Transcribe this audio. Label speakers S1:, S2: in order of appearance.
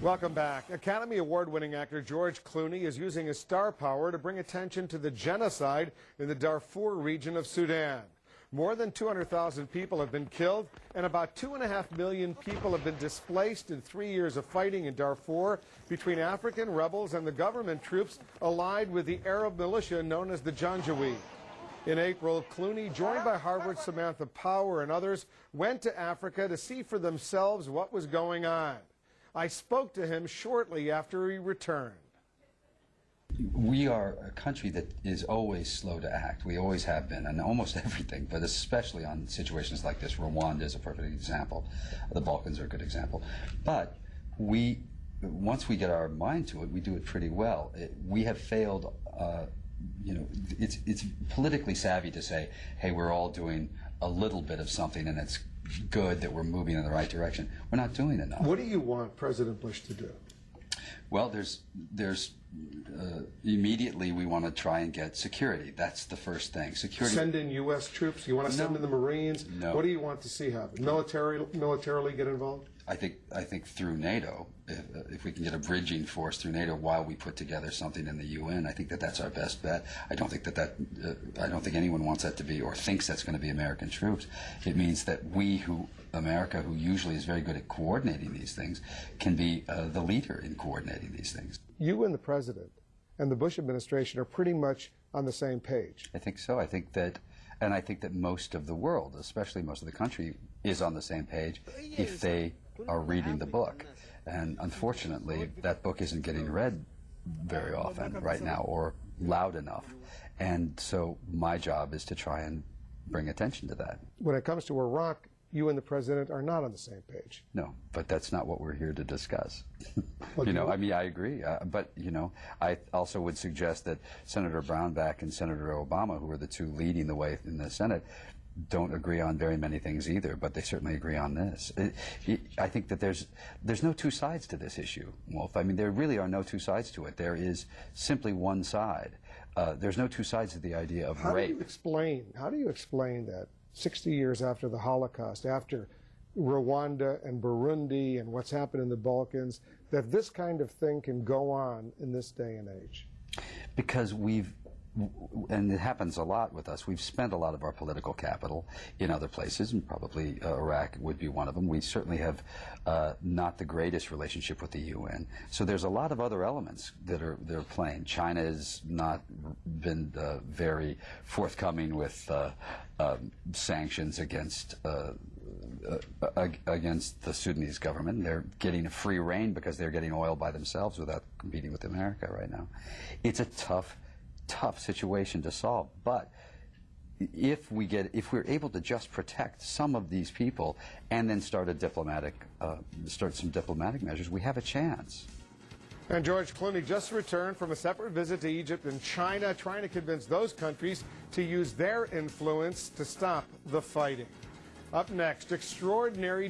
S1: Welcome back. Academy Award-winning actor George Clooney is using his star power to bring attention to the genocide in the Darfur region of Sudan. More than 200,000 people have been killed, and about 2.5 million people have been displaced in 3 years of fighting in Darfur between African rebels and the government troops allied with the Arab militia known as the Janjaweed. In April, Clooney, joined by Harvard's Samantha Power and others, went to Africa to see for themselves what was going on. I spoke to him shortly after he returned.
S2: We are a country that is always slow to act. We always have been, and almost everything, but especially on situations like this. Rwanda is a perfect example. The Balkans are a good example. But once we get our mind to it, we do it pretty well. We have failed, it's politically savvy to say, hey, we're all doing a little bit of something and it's good that we're moving in the right direction. We're not doing enough.
S1: What do you want President Bush to do?
S2: Well, there's immediately we want to try and get security. That's the first thing. Security.
S1: Send in U.S. troops? You want to send in the Marines?
S2: No.
S1: What do you want to see happen? Militarily get involved?
S2: I think through NATO, if we can get a bridging force through NATO while we put together something in the UN, I think that's our best bet. I don't think I don't think anyone wants that to be or thinks that's going to be American troops. It means that America, who usually is very good at coordinating these things, can be the leader in coordinating these things.
S1: You and the President and the Bush administration are pretty much on the same page.
S2: I think so. I think that most of the world, especially most of the country, is on the same page if they are reading the book. And unfortunately, that book isn't getting read very often right now or loud enough. And so my job is to try and bring attention to that.
S1: When it comes to Iraq, you and the President are not on the same page.
S2: No, but that's not what we're here to discuss.
S1: Well,
S2: I agree. But, I also would suggest that Senator Brownback and Senator Obama, who are the two leading the way in the Senate, don't agree on very many things either, but they certainly agree on this. I think that there's no two sides to this issue, Wolf. I mean, there really are no two sides to it. There is simply one side. There's no two sides to the idea of rape.
S1: How do you explain that 60 years after the Holocaust, after Rwanda and Burundi and what's happened in the Balkans, that this kind of thing can go on in this day and age?
S2: Because and it happens a lot with us, we've spent a lot of our political capital in other places, and probably Iraq would be one of them. We certainly have not the greatest relationship with the UN. So there's a lot of other elements that are playing. China has not been very forthcoming with sanctions against the Sudanese government. They're getting a free rein because they're getting oil by themselves without competing with America right now. It's a tough situation to solve, but if we're able to just protect some of these people and then start some diplomatic measures, we have a chance.
S1: And George Clooney just returned from a separate visit to Egypt and China, trying to convince those countries to use their influence to stop the fighting. Up next, extraordinary